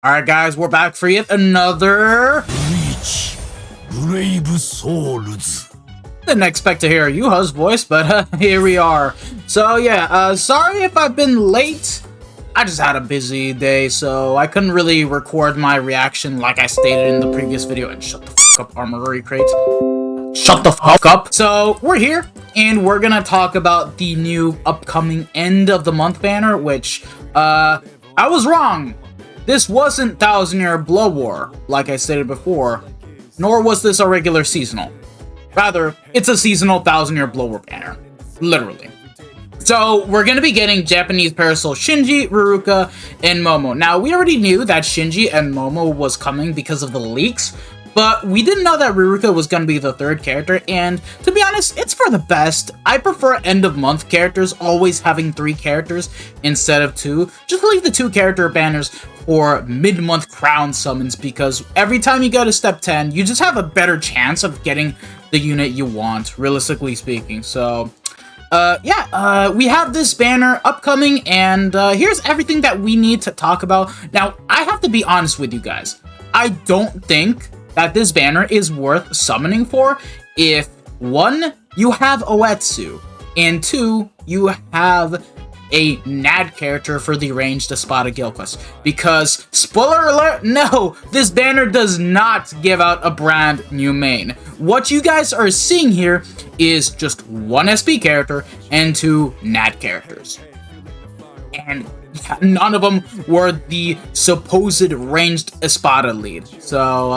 Alright guys, we're back for yet another... Reach Brave Souls. Didn't expect to hear Yuha's voice, but here we are. So yeah, sorry if I've been late. I just had a busy day, so I couldn't really record my reaction like I stated in the previous video. And shut the fuck up, Armory Crate. Shut the fuck up. So we're here, and we're gonna talk about the new upcoming end of the month banner, which, I was wrong. This wasn't 1000 Year Blood War, like I stated before, nor was this a regular seasonal. Rather, it's a seasonal 1000 Year Blood War banner. Literally. So, we're gonna be getting Japanese Parasol Shinji, Riruka, and Momo. Now, we already knew that Shinji and Momo was coming because of the leaks, but we didn't know that Riruka was gonna be the third character, and to be honest, it's for the best. I prefer end-of-month characters always having 3 characters instead of 2. Just leave the 2 character banners for mid-month crown summons, because every time you go to step 10, you just have a better chance of getting the unit you want, realistically speaking. So, we have this banner upcoming, and here's everything that we need to talk about. Now, I have to be honest with you guys. I don't think that this banner is worth summoning for if, 1, you have Oetsu, and 2, you have a NAD character for the ranged Espada Guild Quest. Because, spoiler alert, no, this banner does not give out a brand new main. What you guys are seeing here is just 1 SP character and 2 NAD characters. And none of them were the supposed ranged Espada lead. So,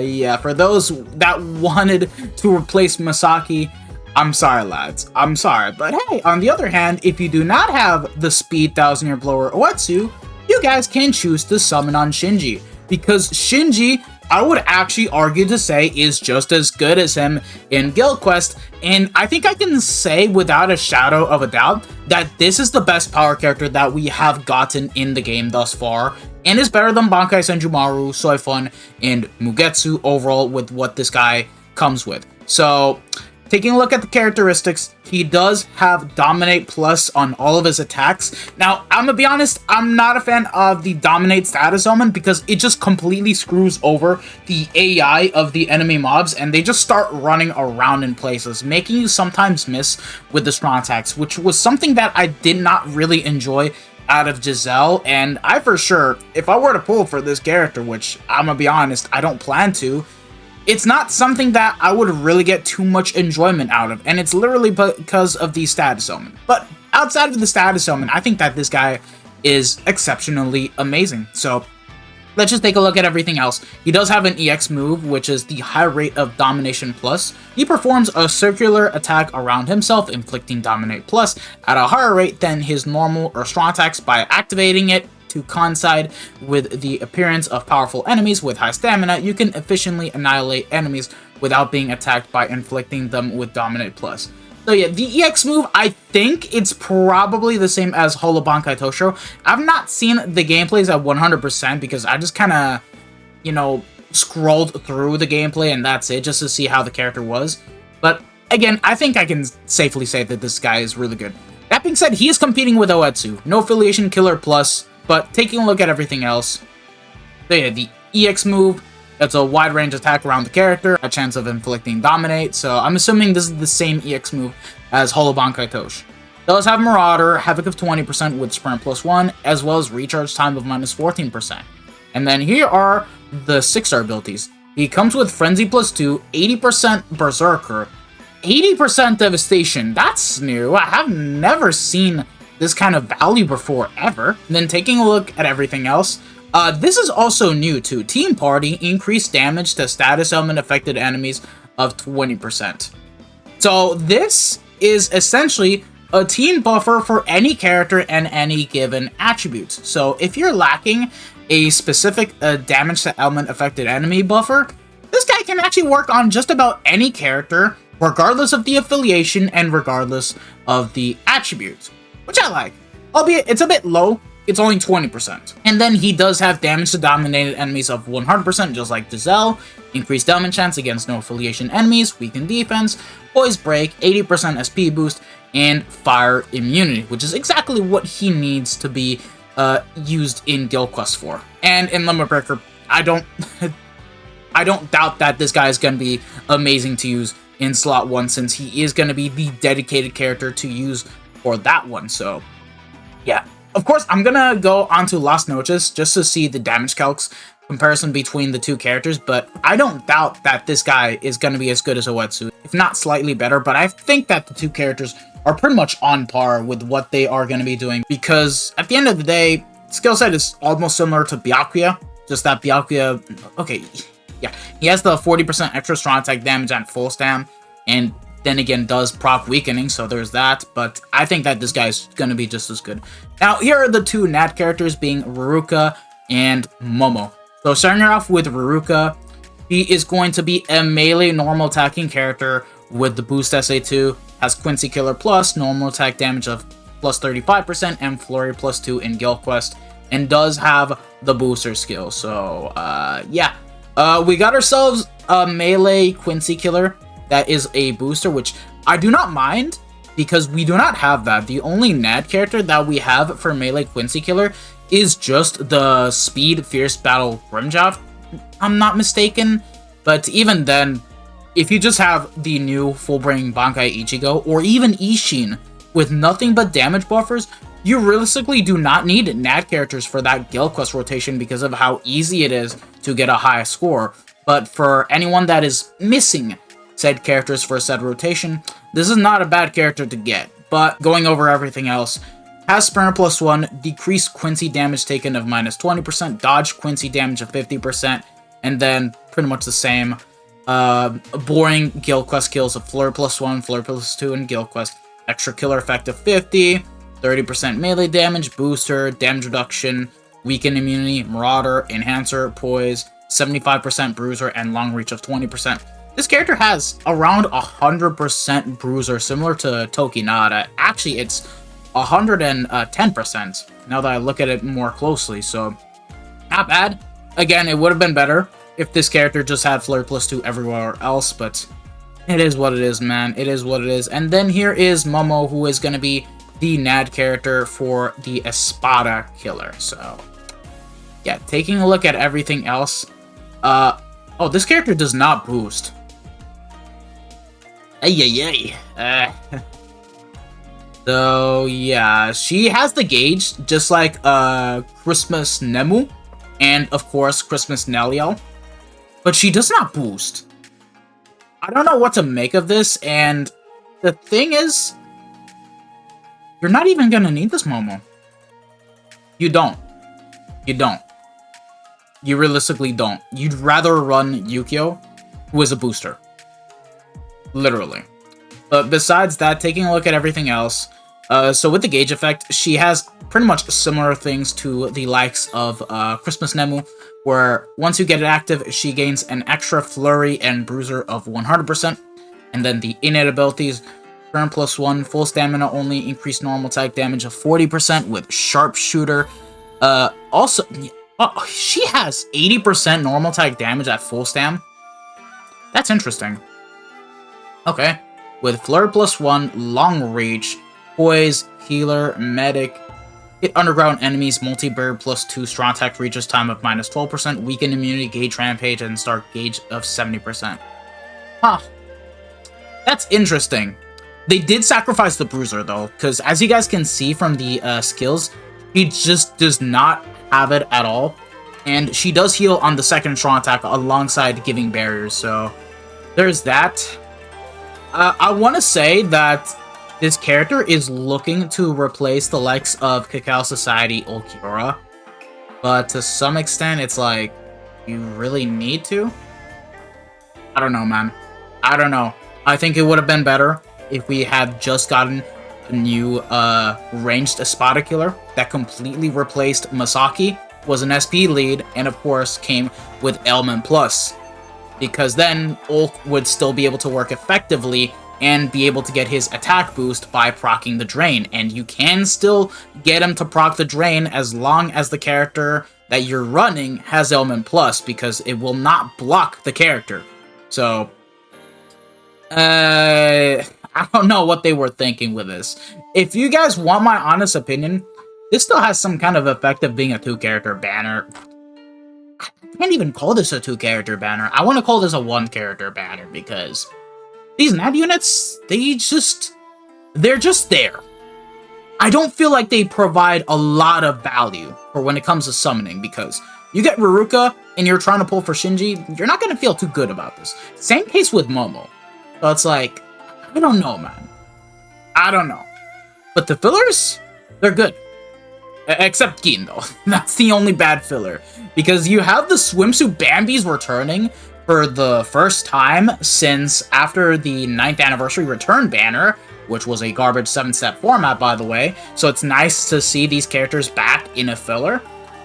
yeah, for those that wanted to replace Masaki, I'm sorry, lads. I'm sorry. But hey, on the other hand, if you do not have the speed 1000 Year Blower Oetsu, you guys can choose to summon on Shinji. Because Shinji, I would actually argue to say, is just as good as him in Guild Quest, and I think I can say without a shadow of a doubt that this is the best power character that we have gotten in the game thus far, and is better than Bankai Senjumaru, Soifun, and Mugetsu overall with what this guy comes with. So, taking a look at the characteristics, he does have Dominate Plus on all of his attacks. Now, I'm gonna be honest, I'm not a fan of the Dominate status element because it just completely screws over the AI of the enemy mobs, and they just start running around in places, making you sometimes miss with the strong attacks, which was something that I did not really enjoy out of Giselle. And I for sure, if I were to pull for this character, which I'm gonna be honest, I don't plan to, it's not something that I would really get too much enjoyment out of, and it's literally because of the status element. But outside of the status element, I think that this guy is exceptionally amazing. So let's just take a look at everything else. He does have an EX move, which is the high rate of Domination Plus. He performs a circular attack around himself, inflicting Dominate Plus at a higher rate than his normal or strong attacks by activating it to coincide with the appearance of powerful enemies with high stamina. You can efficiently annihilate enemies without being attacked by inflicting them with Dominate Plus. So yeah, the EX move, I think it's probably the same as Holo Bankai Toshiro. I've not seen the gameplays at 100% because I just kind of, you know, scrolled through the gameplay and that's it, just to see how the character was. But again, I think I can safely say that this guy is really good. That being said, he is competing with Oetsu. No affiliation, Killer Plus. But taking a look at everything else, so yeah, the EX move, that's a wide range attack around the character, a chance of inflicting Dominate, so I'm assuming this is the same EX move as Holo Bankai Tosh. Does have Marauder, Havoc of 20% with Sprint +1, as well as Recharge Time of -14%. And then here are the 6-star abilities. He comes with Frenzy +2, 80% Berserker, 80% Devastation. That's new. I have never seen this kind of value before ever. And then taking a look at everything else, this is also new too. Team Party, increased damage to status element affected enemies of 20%. So this is essentially a team buffer for any character and any given attributes. So if you're lacking a specific damage to element affected enemy buffer, this guy can actually work on just about any character, regardless of the affiliation and regardless of the attribute, which I like. Albeit, it's a bit low. It's only 20%. And then he does have damage to dominated enemies of 100%, just like Giselle. Increased damage chance against no affiliation enemies, weakened defense, poise break, 80% SP boost, and fire immunity, which is exactly what he needs to be used in Guild Quest 4. And in Limit Breaker, I don't I don't doubt that this guy is going to be amazing to use in slot 1, since he is going to be the dedicated character to use for that one. So yeah, of course I'm gonna go onto Las Noches just to see the damage calcs comparison between the two characters, but I don't doubt that this guy is going to be as good as Oetsu, if not slightly better. But I think that the two characters are pretty much on par with what they are going to be doing, because at the end of the day, skill set is almost similar to Byakuya, just that Byakuya, okay, yeah, he has the 40% extra strong attack damage at full stam, and then again does proc weakening, so there's that. But I think that this guy's going to be just as good. Now, here are the two Nat characters, being Riruka and Momo. So starting off with Riruka, he is going to be a melee normal attacking character with the boost SA2, has Quincy Killer Plus, normal attack damage of plus 35%, and Flurry plus 2 in Guild Quest, and does have the booster skill. So yeah, we got ourselves a melee Quincy Killer that is a booster, which I do not mind, because we do not have that. The only Nat character that we have for melee Quincy Killer is just the Speed Fierce Battle Grimjow, I'm not mistaken. But even then, if you just have the new Full Brain Bankai Ichigo, or even Ishin, with nothing but damage buffers, you realistically do not need Nat characters for that Guild Quest rotation because of how easy it is to get a high score. But for anyone that is missing said characters for said rotation, this is not a bad character to get. But going over everything else, has Sprinter plus 1, decreased Quincy damage taken of minus 20%, dodge Quincy damage of 50%, and then pretty much the same boring Guild Quest kills of Flurry plus 1, Flurry plus 2 in Guild Quest, extra killer effect of 50, 30% melee damage, booster, damage reduction, weaken immunity, marauder, enhancer, poise, 75% bruiser, and long reach of 20%. This character has around 100% bruiser, similar to Tokinada. Actually, it's 110% now that I look at it more closely, so not bad. Again, it would have been better if this character just had Flare plus 2 everywhere else, but it is what it is, man. It is what it is. And then here is Momo, who is going to be the Nad character for the Espada killer. So yeah, taking a look at everything else. Oh, this character does not boost. So yeah, she has the gauge, just like Christmas Nemu, and of course Christmas Neliel, but she does not boost. I don't know what to make of this, and the thing is, you're not even gonna need this Momo. You don't. You don't. You realistically don't. You'd rather run Yukio, who is a booster. Literally. But besides that, taking a look at everything else, so with the gauge effect, she has pretty much similar things to the likes of Christmas Nemu, where once you get it active, she gains an extra flurry and bruiser of 100%, and then the innate abilities, turn plus 1, full stamina only, increased normal attack damage of 40% with sharpshooter. Also, she has 80% normal attack damage at full stam. That's interesting. Okay. With Flare plus 1, long reach, poise, healer, medic, hit underground enemies, multi-bird plus 2, strong attack reaches time of minus 12%, weaken immunity, gauge rampage, and start gauge of 70%. Huh. That's interesting. They did sacrifice the bruiser though, because as you guys can see from the skills, he just does not have it at all. And she does heal on the second strong attack alongside giving barriers, so there's that. I want to say that this character is looking to replace the likes of Cacao Society Ulquiorra, but to some extent, it's like, you really need to? I don't know, man. I don't know. I think it would have been better if we had just gotten a new ranged Espada killer that completely replaced Masaki, was an SP lead, and of course came with Ailment Plus. Because then Ulk would still be able to work effectively and be able to get his attack boost by proccing the drain. And you can still get him to proc the drain as long as the character that you're running has Ailment Plus, because it will not block the character. So, I don't know what they were thinking with this. If you guys want my honest opinion, This still has some kind of effect of being a 2-character banner. I can't even call this a 2-character banner. I want to call this a 1-character banner because these net units, they're just there. I don't feel like they provide a lot of value for when it comes to summoning, because you get Riruka and you're trying to pull for Shinji, you're not going to feel too good about this. Same case with Momo. So it's like, I don't know, man. I don't know. But the fillers, they're good. Except Gin, though. That's the only bad filler. Because you have the swimsuit Bambis returning for the first time since after the 9th anniversary return banner, which was a garbage 7-step format, by the way. So it's nice to see these characters back in a filler.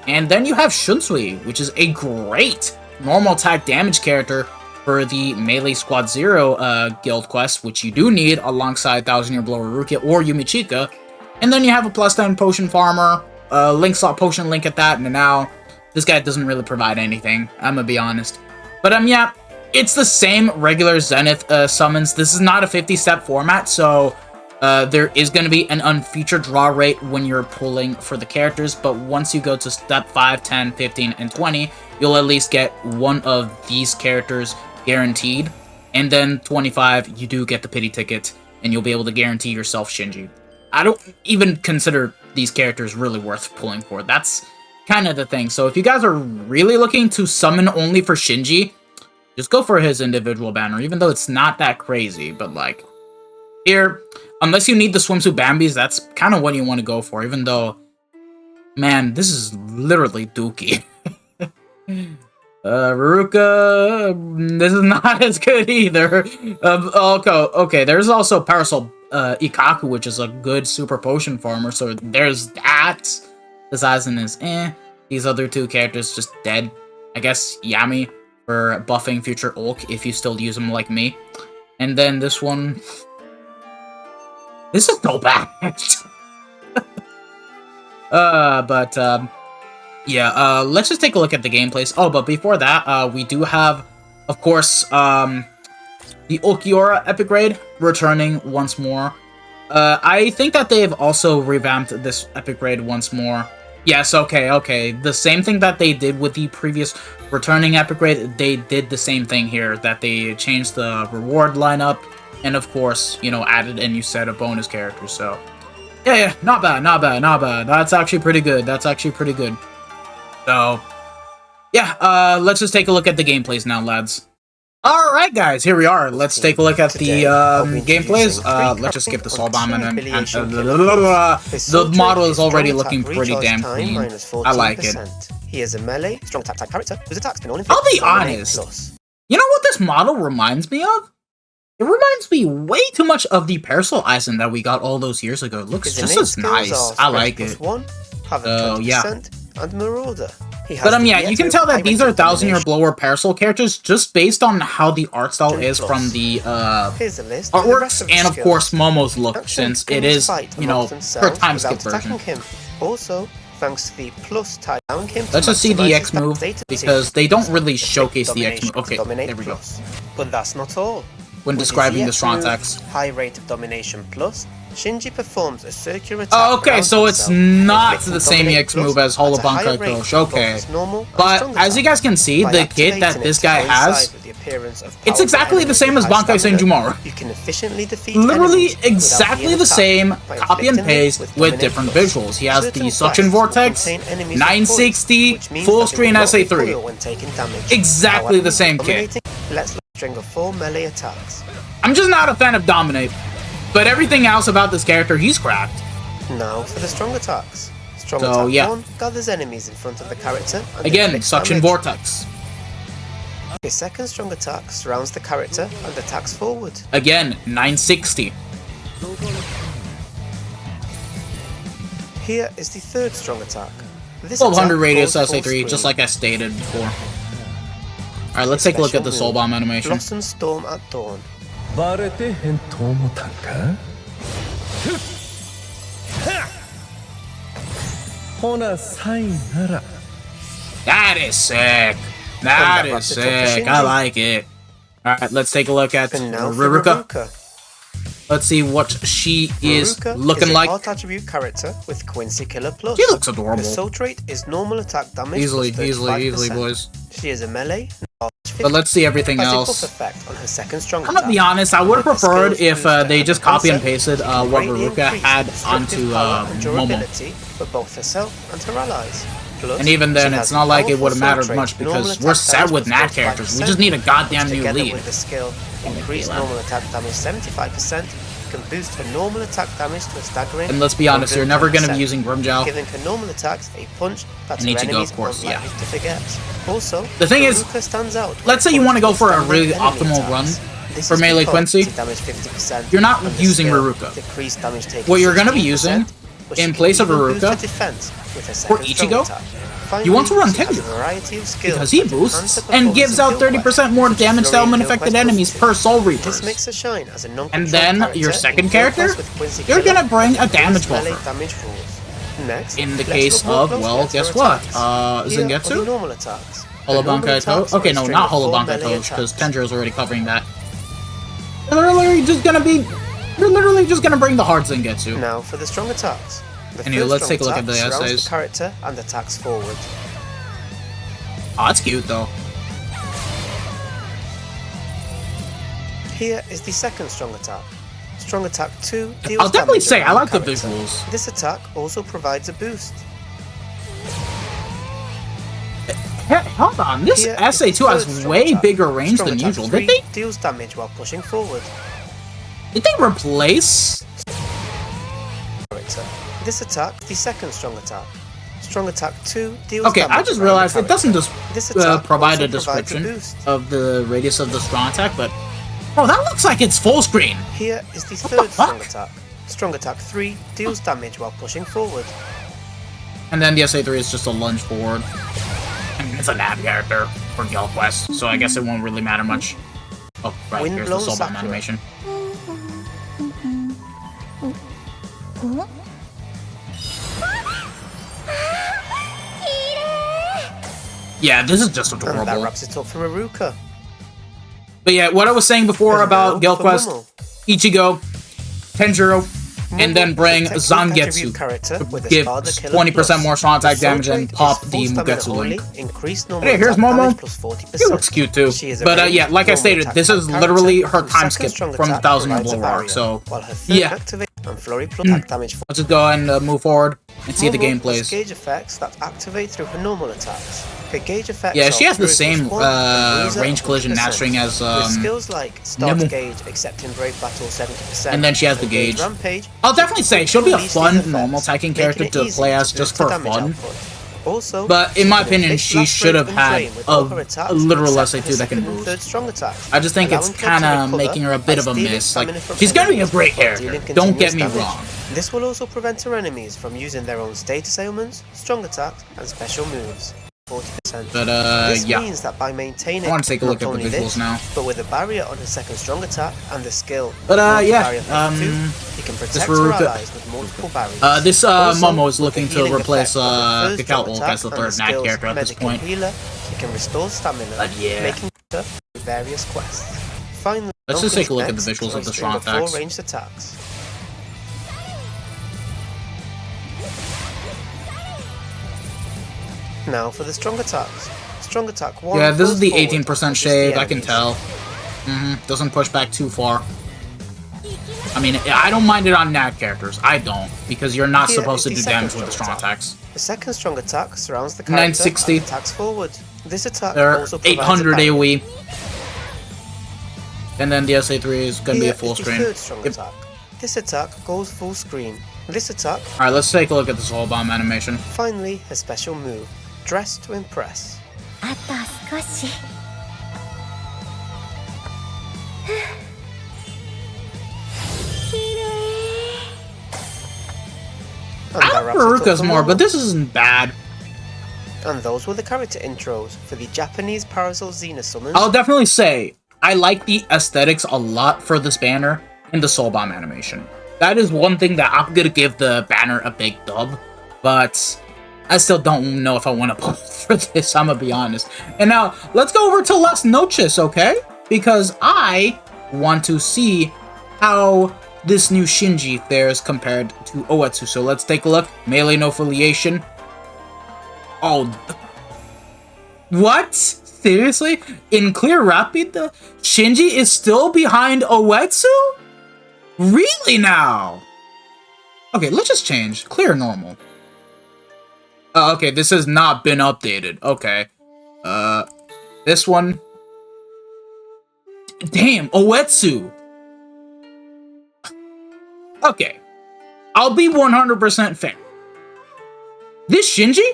And then you have Shunsui, which is a great normal attack damage character for the Melee Squad Zero guild quest, which you do need alongside 1000 Year Blower Rukia or Yumichika. And then you have a +10 potion farmer, Link slot potion Link at that, and now this guy doesn't really provide anything, I'm gonna be honest. But yeah, it's the same regular Zenith summons. This is not a 50-step format, so there is going to be an unfeatured draw rate when you're pulling for the characters, but once you go to step 5, 10, 15, and 20, you'll at least get one of these characters guaranteed, and then 25, you do get the pity ticket, and you'll be able to guarantee yourself Shinji. I don't even consider these characters really worth pulling for. That's kind of the thing. So if you guys are really looking to summon only for Shinji, just go for his individual banner, even though it's not that crazy. But like, here, unless you need the swimsuit Bambis, that's kind of what you want to go for, even though, man, this is literally dookie. Riruka, this is not as good either. Okay, there's also Parasol Ikaku, which is a good super potion farmer, so there's that. This Aizen is These other two characters just dead. I guess Yami for buffing future Ulk if you still use them like me. And then this one... This is so bad. Yeah, let's just take a look at the gameplays. Oh, but before that, we do have, of course, the Ulquiorra Epic Raid returning once more. I think that they've also revamped this Epic Raid once more. Yes, okay. The same thing that they did with the previous returning Epic Raid, they did the same thing here, that they changed the reward lineup, and of course, you know, added a new set of bonus characters, so... Yeah, not bad. That's actually pretty good. So, yeah, let's just take a look at the gameplays now, lads. Alright, guys, here we are. Let's take a look at the gameplays. Let's just skip the Soul Bomb and the model is already looking pretty damn clean. I like it. He is a melee, strong attack type character whose attacks can only I'll be honest. You know what this model reminds me of? It reminds me way too much of the Parasol Aizen that we got all those years ago. It looks just as nice. I like it. So, yeah. And Marauder. But yeah, you can tell that these are 1000 Year Blower Parasol characters just based on how the art style is from the artworks, and of course Momo's look, since it is, you know, her time skip version. Also, thanks to the plus tie down him. Let's just see the X move, because they don't really showcase the X move. Okay, there we go. But that's not all. When describing the strong attacks. High rate of domination plus, Shinji performs a circular attack. Oh, okay, so it's not the same EX move as Holobankai Kosh, okay. But as you guys can see, the kit that this guy has, it's exactly the same as Bankai Senjumaru. You can efficiently defeat literally exactly the same, copy and paste, with different visuals. He has the Suction Vortex, 960, full screen SA3. Exactly the same kit. String of 4 melee attacks. I'm just not a fan of Dominate, but everything else about this character, he's cracked. Now for the strong attacks. Strong attack 1 gathers enemies in front of the character. And again, Suction Vortex. His second strong attack surrounds the character and attacks forward. Again, 960. Here is the third strong attack. This 1200 radius SA3, just like I stated before. Alright, let's take a look at the Soul Bomb animation. Blossom Storm at Dawn. That is sick. That is sick. I like it. Alright, let's take a look at Riruka. Let's see what she is Riruka looking is a like. part attribute character with Quincy Killer Plus. She looks adorable. Her soul trait is normal attack damage. Easily, plus 35%. boys. She is a melee. But let's see everything has else. A buff effect on her second strong I'm gonna be honest, I would have preferred if they just copy and pasted what Riruka had onto Momo. For both herself and her allies. Plus, and even then, it's not like it would have mattered much because we're set with Nat characters. We just need a goddamn new lead. With the skill increase normal attack damage 75%, can boost her normal attack damage to a staggering. And let's be honest, you're never gonna be using Grimjow. Giving her normal attacks a punch that her Ichigo, enemies of course, aren't likely to forget. Also, the thing is, stands out let's say you want to go for a really optimal run for melee Quincy. You're not using Riruka. What you're gonna be using in place of Riruka or Ichigo, you want to run Tengu, because he boosts and gives out 30% more damage to element-affected enemies per Soul Reapers. And then your second character, you're gonna bring a damage buffer. In the case of, well, guess what? Zangetsu? Holobankai Touch? Okay, no, not Holobankai Touch, because Tenjiro's already covering that. You're literally just gonna bring the hard Zangetsu. Now for the strong attacks. Anyway, let's take a look at the essays. The character and attacks forward. Oh, that's cute though. Here is the second strong attack. Strong attack 2 deals I'll definitely damage say I like the character. visuals. This attack also provides a boost. Hold on, this essay too has way bigger range than usual. Did they? Deals damage while pushing forward. Did they replace? This attack, the second strong attack. Strong attack 2 deals okay, damage. I just realized it doesn't just provide a description a of the radius of the strong attack, but oh, that looks like it's full screen. Here is the third strong attack. Strong attack 3 deals damage while pushing forward. And then the SA3 is just a lunge forward. I mean, it's a nav character for Gale Quest, so I guess it won't really matter much. Oh, right, here's the Soul Bomb animation. Yeah, this is just adorable. And that wraps it up for Riruka. But yeah, what I was saying before about Gale Quest, Ichigo, Tenjiro, and then bring Zangetsu, give 20% more strong attack damage and pop the Mugetsu link. Hey, here's Momo. He looks cute too. But yeah, like I stated, this is literally her time skip from the 1000-year Blow arc, so yeah. Let's just go and move forward and see the gameplays. Gauge effects that activate through her normal attacks. Yeah, she has the same range collision mastering as skills like start gauge, accepting brave battle 70%. And then she has the gauge. Rampage, I'll definitely say she'll be a fun normal attacking character to play as just for fun. Also, but in my opinion, she should have had a literal SA2 that can boost. I just think it's kind of making her a bit of a miss. Like, she's gonna be a great character, don't get me wrong. This will also prevent her enemies from using their own status ailments, strong attacks, and special moves. 40%. But this yeah, means that by maintaining I want to take a look at the visuals now. But with a barrier on her second strong attack and the skill, but yeah, he can protect her allies with multiple barriers. This Momo is looking to replace Kakao Wolf as the third Nat character at this point. Healer, he can restore stamina, yeah, making her various quests. Finally, let's just take a look at the visuals of the strong attacks. 4 ranged attacks. Now for the strong attacks. Strong attack 1. Yeah, this is the 18% shave, I can tell. Doesn't push back too far. I mean, I don't mind it on Nat characters. I don't, because you're not supposed to do damage with the strong attacks. The second strong attack surrounds the character 960. and attacks forward. This attack They're also provides 800 AoE. And then the SA3 is going to be a full screen. Third strong attack. This attack goes full screen. This attack... Alright, let's take a look at the Soul Bomb animation. Finally, her special move. Dress to impress. I like Riruka's more, but this isn't bad. And those were the character intros for the Japanese Parasol Xena summons. I'll definitely say, I like the aesthetics a lot for this banner and the Soul Bomb animation. That is one thing that I'm gonna give the banner a big dub, but I still don't know if I want to pull for this, I'm gonna be honest. And now, let's go over to Las Noches, okay? Because I want to see how this new Shinji fares compared to Oetsu. So let's take a look. Melee no affiliation. Oh, what? Seriously? In Clear Rapid, Shinji is still behind Oetsu? Really now? Okay, let's just change. Clear normal. Okay, this has not been updated. Okay. This one. Damn, Oetsu. Okay. I'll be 100% fair. This Shinji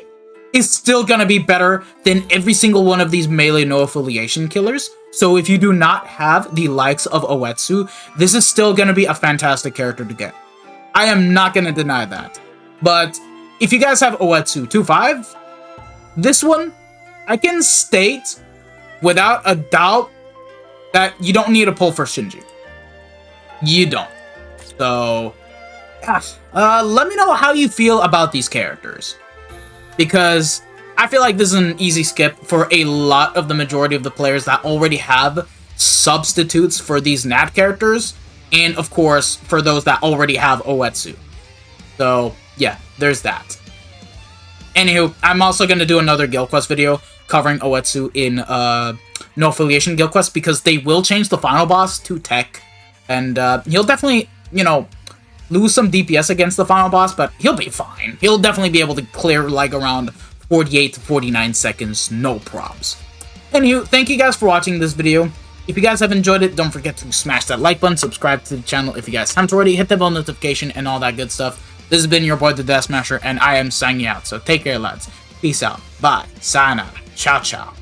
is still gonna be better than every single one of these melee no affiliation killers. So if you do not have the likes of Oetsu, this is still gonna be a fantastic character to get. I am not gonna deny that. But if you guys have Oetsu 2.5, this one, I can state without a doubt that you don't need to pull for Shinji. You don't. So, gosh, let me know how you feel about these characters. Because I feel like this is an easy skip for a lot of the majority of the players that already have substitutes for these Nat characters. And, of course, for those that already have Oetsu. So, yeah, there's that. Anywho, I'm also going to do another Guild Quest video covering Oetsu in No Affiliation Guild Quest because they will change the final boss to Tech. And he'll definitely, you know, lose some DPS against the final boss, but he'll be fine. He'll definitely be able to clear like around 48 to 49 seconds, no probs. Anywho, thank you guys for watching this video. If you guys have enjoyed it, don't forget to smash that like button, subscribe to the channel if you guys haven't already, hit the bell notification and all that good stuff. This has been your boy, the Death Smasher, and I am signing out. So take care, lads. Peace out. Bye. Sayonara. Ciao, ciao.